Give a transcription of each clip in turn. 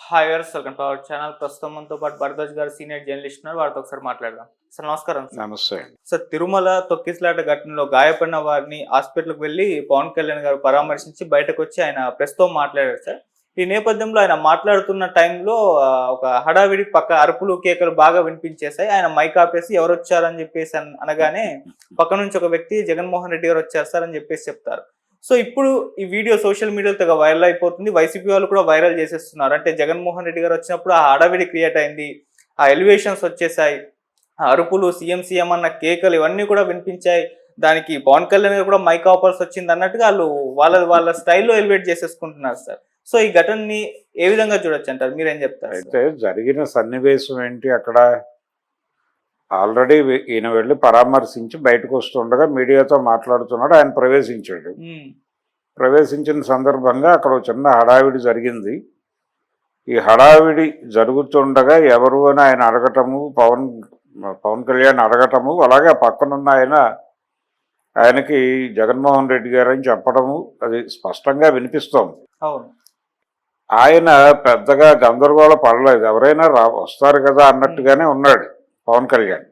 Hi viewers, welcome to our channel. ప్రస్తుతం మనతో పాటు భరద్వాజ్ గారు సీనియర్ జర్నలిస్ట్ ఉన్నారు. వారితో ఒకసారి మాట్లాడదాం. సార్ నమస్కారం. నమస్తే. సార్, తిరుమల తొక్కిసలాట ఘటనలో గాయపడిన వారిని హాస్పిటల్కి వెళ్ళి పవన్ కళ్యాణ్ గారు పరామర్శించి బయటకు వచ్చి ఆయన ప్రెస్ తో మాట్లాడారు సార్. ఈ నేపథ్యంలో ఆయన మాట్లాడుతున్న టైంలో ఒక హడావిడి పక్క అరుపులు కేకలు బాగా వినిపించేశాయి. ఆయన మైక్ ఆపేసి ఎవరు వచ్చారని చెప్పేసి అనగానే పక్క నుంచి ఒక వ్యక్తి జగన్మోహన్ రెడ్డి గారు వచ్చారు సార్ అని చెప్పేసి చెప్తారు. సో ఇప్పుడు ఈ వీడియో సోషల్ మీడియాలో తెగ వైరల్ అయిపోతుంది. వైసీపీ వాళ్ళు కూడా వైరల్ చేసేస్తున్నారు. అంటే జగన్మోహన్ రెడ్డి గారు వచ్చినప్పుడు ఆ హడావిడి క్రియేట్ అయింది, ఆ ఎలివేషన్స్ వచ్చేసాయి, ఆ అరుపులు, సీఎం అన్న కేకలు ఇవన్నీ కూడా వినిపించాయి. దానికి పవన్ కళ్యాణ్ గారు కూడా మైక్ ఆఫర్స్ వచ్చింది అన్నట్టుగా వాళ్ళ స్టైల్లో ఎలివేట్ చేసేసుకుంటున్నారు సార్. సో ఈ ఘటనని ఏ విధంగా చూడొచ్చు అంటారు? మీరేం చెప్తారు? అయితే జరిగిన సన్నివేశం ఏంటి, అక్కడ ఆల్రెడీ ఈయన వెళ్ళి పరామర్శించి బయటకు వస్తుండగా మీడియాతో మాట్లాడుతున్నాడు. ఆయన ప్రవేశించాడు. ప్రవేశించిన సందర్భంగా అక్కడ చిన్న హడావిడి జరిగింది. ఈ హడావిడి జరుగుతుండగా ఎవరు అని ఆయన అడగటము, పవన్ కళ్యాణ్ అడగటము, అలాగే పక్కనున్న ఆయనకి జగన్మోహన్ రెడ్డి గారు అని చెప్పడము అది స్పష్టంగా వినిపిస్తోంది. ఆయన పెద్దగా గందరగోళ పడలేదు. ఎవరైనా వస్తారు కదా అన్నట్టుగానే ఉన్నాడు పవన్ కళ్యాణ్.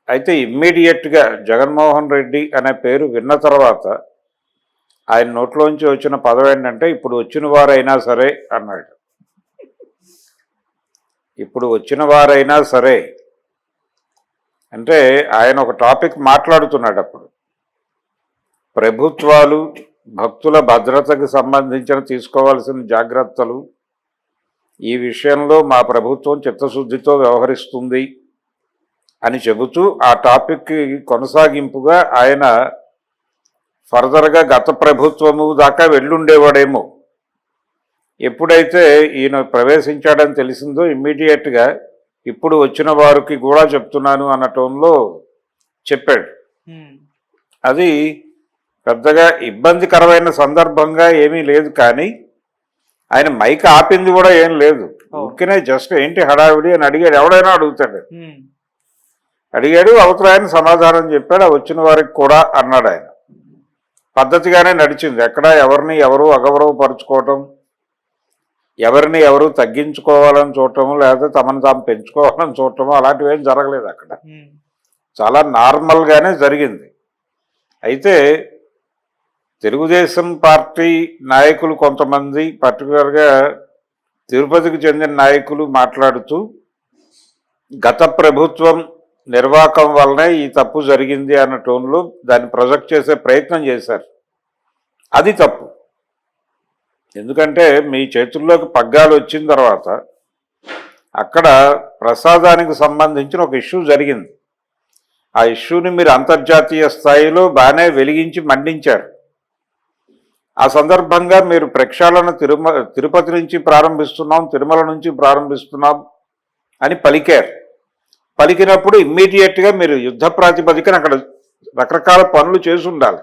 అయితే ఇమ్మీడియట్గా జగన్మోహన్ రెడ్డి అనే పేరు విన్న తర్వాత ఆయన నోట్లోంచి వచ్చిన పదం ఏంటంటే, ఇప్పుడు వచ్చిన వారైనా సరే అన్నాడు. ఇప్పుడు వచ్చిన వారైనా సరే అంటే ఆయన ఒక టాపిక్ మాట్లాడుతున్నాడు. అప్పుడు ప్రభుత్వాలు భక్తుల భద్రతకు సంబంధించిన తీసుకోవాల్సిన జాగ్రత్తలు, ఈ విషయంలో మా ప్రభుత్వం చిత్తశుద్ధితో వ్యవహరిస్తుంది అని చెబుతూ ఆ టాపిక్కి కొనసాగింపుగా ఆయన ఫర్దర్గా గత ప్రభుత్వము దాకా వెళ్ళుండేవాడేమో. ఎప్పుడైతే ఈయన ప్రవేశించాడని తెలిసిందో ఇమ్మీడియట్గా ఇప్పుడు వచ్చిన వారికి కూడా చెప్తున్నాను అన్న టోన్లో చెప్పాడు. అది పెద్దగా ఇబ్బందికరమైన సందర్భంగా ఏమీ లేదు. కానీ ఆయన మైక్ ఆపింది కూడా ఏం లేదు. ఊరికనే జస్ట్ ఏంటి హడావిడి అని అడిగాడు. ఎవడైనా అడుగుతాడు. అడిగాడు, అవతల ఆయన సమాధానం చెప్పాడు. వచ్చిన వారికి కూడా అన్నాడు. ఆయన పద్ధతిగానే నడిచింది. ఎక్కడ ఎవరిని ఎవరు అగౌరవపరుచుకోవటం, ఎవరిని ఎవరు తగ్గించుకోవాలని చూడటము, లేదా తమను తాము పెంచుకోవాలని చూడటము అలాంటివి ఏం జరగలేదు. అక్కడ చాలా నార్మల్గానే జరిగింది. అయితే తెలుగుదేశం పార్టీ నాయకులు కొంతమంది, పర్టికులర్గా తిరుపతికి చెందిన నాయకులు మాట్లాడుతూ గత ప్రభుత్వం నిర్వాహకం వల్లనే ఈ తప్పు జరిగింది అన్న టోన్లో దాన్ని ప్రొజెక్ట్ చేసే ప్రయత్నం చేశారు. అది తప్పు. ఎందుకంటే మీ చేతుల్లోకి పగ్గాలు వచ్చిన తర్వాత అక్కడ ప్రసాదానికి సంబంధించిన ఒక ఇష్యూ జరిగింది. ఆ ఇష్యూని మీరు అంతర్జాతీయ స్థాయిలో బాగానే వెలిగించి మండించారు. ఆ సందర్భంగా మీరు ప్రక్షాళన తిరుపతి నుంచి ప్రారంభిస్తున్నాం, తిరుమల నుంచి ప్రారంభిస్తున్నాం అని పలికారు. పలికినప్పుడు ఇమ్మీడియట్గా మీరు యుద్ధ ప్రాతిపదికన అక్కడ రకరకాల పనులు చేసి ఉండాలి.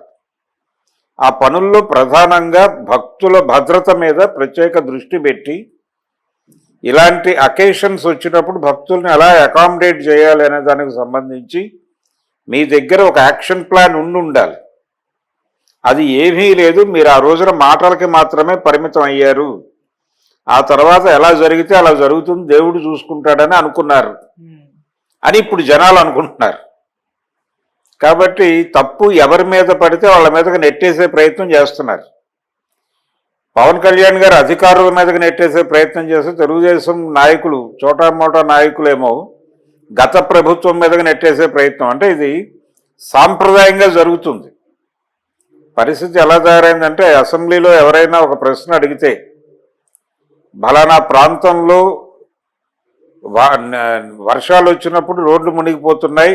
ఆ పనుల్లో ప్రధానంగా భక్తుల భద్రత మీద ప్రత్యేక దృష్టి పెట్టి ఇలాంటి అకేషన్స్ వచ్చినప్పుడు భక్తుల్ని ఎలా అకామిడేట్ చేయాలి అనే దానికి సంబంధించి మీ దగ్గర ఒక యాక్షన్ ప్లాన్ ఉండాలి. అది ఏమీ లేదు. మీరు ఆ రోజున మాటలకి మాత్రమే పరిమితం అయ్యారు. ఆ తర్వాత ఎలా జరిగితే అలా జరుగుతుంది, దేవుడు చూసుకుంటాడని అనుకున్నారు అని ఇప్పుడు జనాలు అనుకుంటున్నారు. కాబట్టి తప్పు ఎవరి మీద పడితే వాళ్ళ మీదకి నెట్టేసే ప్రయత్నం చేస్తున్నారు. పవన్ కళ్యాణ్ గారు అధికారుల మీదకి నెట్టేసే ప్రయత్నం చేస్తే తెలుగుదేశం నాయకులు, చోటామోటా నాయకులేమో గత ప్రభుత్వం మీదకి నెట్టేసే ప్రయత్నం. అంటే ఇది సాంప్రదాయంగా జరుగుతుంది. పరిస్థితి ఎలా తయారైందంటే, అసెంబ్లీలో ఎవరైనా ఒక ప్రశ్న అడిగితే బలానా ప్రాంతంలో వర్షాలు వచ్చినప్పుడు రోడ్లు మునిగిపోతున్నాయి,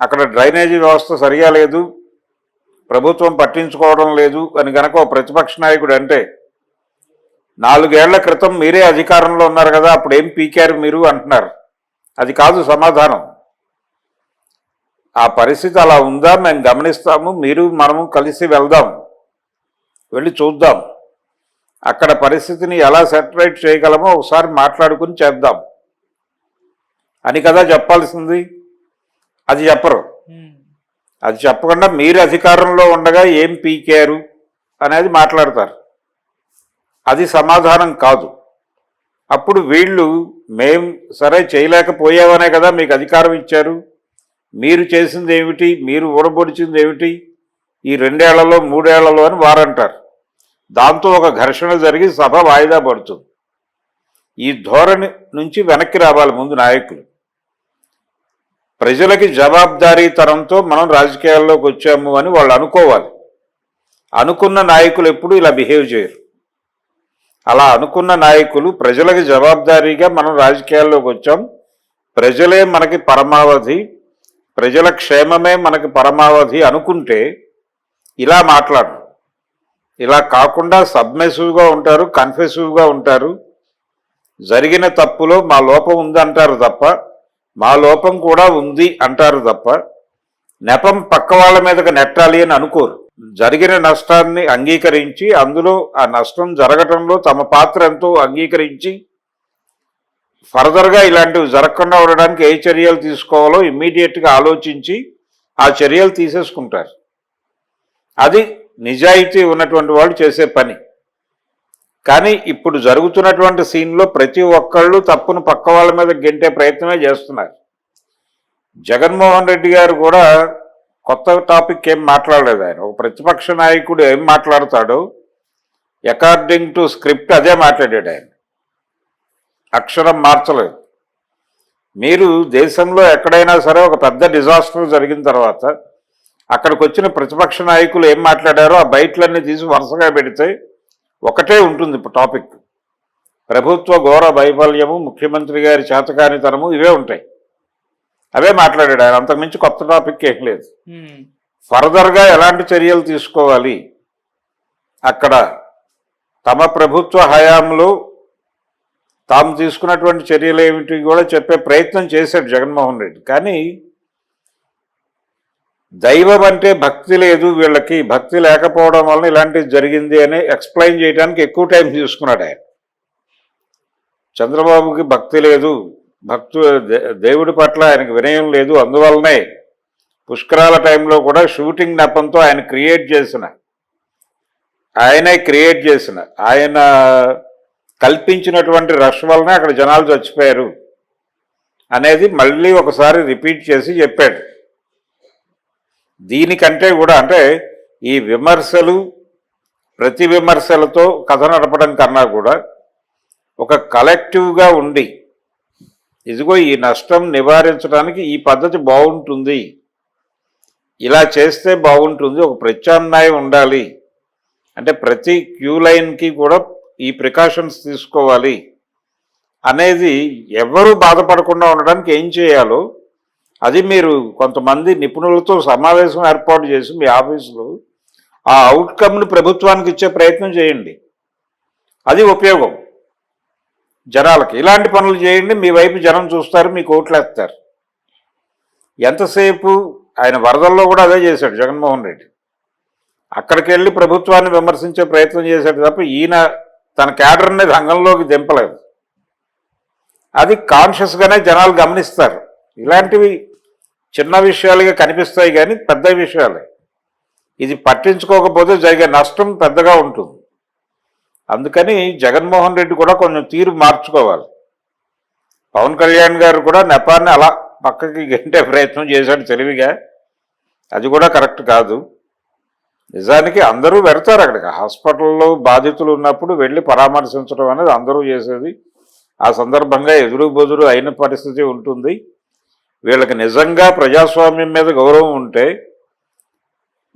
అక్కడ డ్రైనేజీ వ్యవస్థ సరిగా లేదు, ప్రభుత్వం పట్టించుకోవడం లేదు అని గనక ఒక ప్రతిపక్ష నాయకుడు అంటే, 4 ఏళ్ల క్రితం మీరే అధికారంలో ఉన్నారు కదా, అప్పుడు ఏం పీకారు మీరు అంటున్నారు. అది కాదు సమాధానం. ఆ పరిస్థితి అలా ఉందా, మేము గమనిస్తాము, మీరు మనము కలిసి వెళ్దాం, వెళ్ళి చూద్దాం, అక్కడ పరిస్థితిని ఎలా సెటరేట్ చేయగలమో ఒకసారి మాట్లాడుకుని చేద్దాం అని కదా చెప్పాల్సింది. అది చెప్పరు. అది చెప్పకుండా మీరు అధికారంలో ఉండగా ఏం పీకారు అనేది మాట్లాడతారు. అది సమాధానం కాదు. అప్పుడు వీళ్ళు మేం సరే చేయలేకపోయామనే కదా మీకు అధికారం ఇచ్చారు, మీరు చేసింది ఏమిటి, మీరు ఊడబొడిచింది ఏమిటి ఈ 2 ఏళ్లలో 3 ఏళ్లలో అని వారంటారు. దాంతో ఒక ఘర్షణ జరిగి సభ వాయిదా పడుతుంది. ఈ ధోరణి నుంచి వెనక్కి రావాలి ముందు నాయకులు. ప్రజలకి జవాబుదారీతనంతో మనం రాజకీయాల్లోకి వచ్చాము అని వాళ్ళు అనుకోవాలి. అనుకున్న నాయకులు ఎప్పుడు ఇలా బిహేవ్ చేయరు. అలా అనుకున్న నాయకులు ప్రజలకు జవాబుదారీగా మనం రాజకీయాల్లోకి వచ్చాం, ప్రజలే మనకి పరమావధి, ప్రజల క్షేమమే మనకి పరమావధి అనుకుంటే ఇలా మాట్లాడరు. ఇలా కాకుండా సబ్మిసివ్గా ఉంటారు, కన్ఫెసివ్గా ఉంటారు. జరిగిన తప్పులో మా లోపం ఉంది అంటారు తప్ప, మా లోపం కూడా ఉంది అంటారు తప్ప, నెపం పక్క వాళ్ళ మీదకి నెట్టాలి అని అనుకోరు. జరిగిన నష్టాన్ని అంగీకరించి, అందులో ఆ నష్టం జరగటంలో తమ పాత్ర ఎంతో అంగీకరించి, ఫర్దర్గా ఇలాంటివి జరగకుండా ఉండడానికి ఏ చర్యలు తీసుకోవాలో ఇమ్మీడియట్గా ఆలోచించి ఆ చర్యలు తీసేసుకుంటారు. అది నిజాయితీ ఉన్నటువంటి వాళ్ళు చేసే పని. కానీ ఇప్పుడు జరుగుతున్నటువంటి సీన్లో ప్రతి ఒక్కళ్ళు తప్పును పక్క వాళ్ళ మీద గెంటే ప్రయత్నమే చేస్తున్నారు. జగన్మోహన్ రెడ్డి గారు కూడా కొత్త టాపిక్ ఏం మాట్లాడలేదు. ఆయన ఒక ప్రతిపక్ష నాయకుడు ఏం మాట్లాడతాడో అకార్డింగ్ టు స్క్రిప్ట్ అదే మాట్లాడాడు. ఆయన అక్షరం మార్చలేదు. మీరు దేశంలో ఎక్కడైనా సరే ఒక పెద్ద డిజాస్టర్ జరిగిన తర్వాత అక్కడికి వచ్చిన ప్రతిపక్ష నాయకులు ఏం మాట్లాడారో ఆ బయటలన్నీ తీసి వరుసగా పెడితే ఒకటే ఉంటుంది టాపిక్. ప్రభుత్వ ఘోర వైఫల్యము, ముఖ్యమంత్రి గారి చేతకానితనము, ఇవే ఉంటాయి. అవే మాట్లాడాడు ఆయన. అంతకుమించి కొత్త టాపిక్ ఏం లేదు. ఫర్దర్గా ఎలాంటి చర్యలు తీసుకోవాలి, అక్కడ తమ ప్రభుత్వ హయాంలో తాము తీసుకున్నటువంటి చర్యలు ఏమిటి కూడా చెప్పే ప్రయత్నం చేశాడు జగన్మోహన్ రెడ్డి. కానీ దైవం అంటే భక్తి లేదు వీళ్ళకి, భక్తి లేకపోవడం వలన ఇలాంటిది జరిగింది అని ఎక్స్ప్లెయిన్ చేయడానికి ఎక్కువ టైం తీసుకున్నాడు ఆయన. చంద్రబాబుకి భక్తి లేదు, దేవుడి పట్ల ఆయనకు వినయం లేదు, అందువల్లనే పుష్కరాల టైంలో కూడా షూటింగ్ నెపంతో ఆయనే క్రియేట్ చేసిన ఆయన కల్పించినటువంటి రష్ వలనే అక్కడ జనాలు చచ్చిపోయారు అనేది మళ్ళీ ఒకసారి రిపీట్ చేసి చెప్పాడు. దీనికంటే కూడా అంటే ఈ విమర్శలు ప్రతి విమర్శలతో కథ నడపడం కన్నా కూడా ఒక కలెక్టివ్గా ఉండి, ఇదిగో ఈ నష్టం నివారించడానికి ఈ పద్ధతి బాగుంటుంది, ఇలా చేస్తే బాగుంటుంది, ఒక ప్రత్యామ్నాయం ఉండాలి అంటే ప్రతి క్యూ లైన్కి కూడా ఈ ప్రికాషన్స్ తీసుకోవాలి అనేది, ఎవరు బాధపడకుండా ఉండడానికి ఏం చేయాలో అది మీరు కొంతమంది నిపుణులతో సమావేశం ఏర్పాటు చేసి మీ ఆఫీసులో ఆ అవుట్కమ్ని ప్రభుత్వానికి ఇచ్చే ప్రయత్నం చేయండి. అది ఉపయోగం జనాలకి. ఇలాంటి పనులు చేయండి, మీ వైపు జనం చూస్తారు, మీకు ఓట్లు వేస్తారు. ఎంతసేపు ఆయన వరదల్లో కూడా అదే చేశాడు జగన్మోహన్ రెడ్డి. అక్కడికి వెళ్ళి ప్రభుత్వాన్ని విమర్శించే ప్రయత్నం చేశాడు తప్ప ఈయన తన క్యాడర్ని రంగంలోకి దింపలేదు. అది కాన్షియస్గానే జనాలు గమనిస్తారు. ఇలాంటివి చిన్న విషయాలుగా కనిపిస్తాయి కానీ పెద్ద విషయాలే. ఇది పట్టించుకోకపోతే జరిగే నష్టం పెద్దగా ఉంటుంది. అందుకని జగన్మోహన్ రెడ్డి కూడా కొంచెం తీరు మార్చుకోవాలి. పవన్ కళ్యాణ్ గారు కూడా నెపాన్ని అలా పక్కకి గెంటే ప్రయత్నం చేశాడు తెలివిగా. అది కూడా కరెక్ట్ కాదు. నిజానికి అందరూ పెడతారు అక్కడికి. హాస్పిటల్లో బాధితులు ఉన్నప్పుడు వెళ్ళి పరామర్శించడం అనేది అందరూ చేసేది. ఆ సందర్భంగా ఎదురు బొదురు అయిన పరిస్థితి ఉంటుంది. వీళ్ళకి నిజంగా ప్రజాస్వామ్యం మీద గౌరవం ఉంటే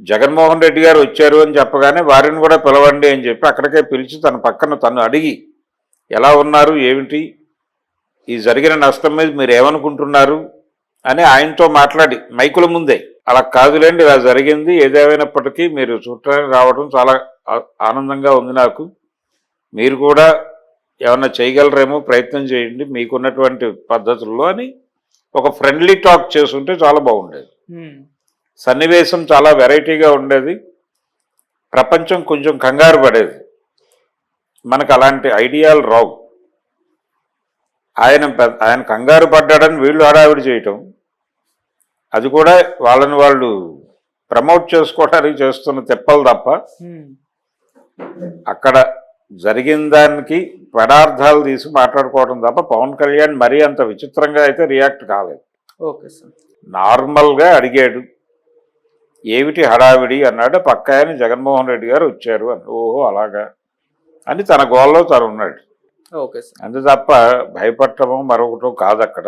జగన్మోహన్ రెడ్డి గారు వచ్చారు అని చెప్పగానే వారిని కూడా పిలవండి అని చెప్పి అక్కడికే పిలిచి తన పక్కన తను అడిగి ఎలా ఉన్నారు, ఏమిటి, ఈ జరిగిన నష్టం మీద మీరు ఏమనుకుంటున్నారు అని ఆయనతో మాట్లాడి మైకుల ముందే. అలా కాదులేండి, ఇలా జరిగింది, ఏదేమైనప్పటికీ మీరు చూడటానికి రావడం చాలా ఆనందంగా ఉంది నాకు, మీరు కూడా ఏమన్నా చేయగలరేమో ప్రయత్నం చేయండి మీకున్నటువంటి పద్ధతుల్లో అని ఒక ఫ్రెండ్లీ టాక్ చేసుంటే చాలా బాగుండేది. సన్నివేశం చాలా వెరైటీగా ఉండేది. ప్రపంచం కొంచెం కంగారు పడేది. మనకు అలాంటి ఐడియాలు రావు. ఆయన కంగారు పడ్డాడని వీళ్ళు హడావిడి చేయటం, అది కూడా వాళ్ళని వాళ్ళు ప్రమోట్ చేసుకోవడానికి చేస్తున్న తిప్పలు తప్ప అక్కడ జరిగిన దానికి పదార్థాలు తీసి మాట్లాడుకోవడం తప్ప పవన్ కళ్యాణ్ మరీ అంత విచిత్రంగా అయితే రియాక్ట్ కాలేదు. Okay sir. నార్మల్గా అడిగాడు, ఏమిటి హడావిడి అన్నాడు. పక్క ఆయన జగన్మోహన్ రెడ్డి గారు వచ్చారు అని, ఓహో అలాగా అని తన గోల్లో తను ఉన్నాడు. Okay sir. అంతే తప్ప భయపడటము మరొకటో కాదు అక్కడ.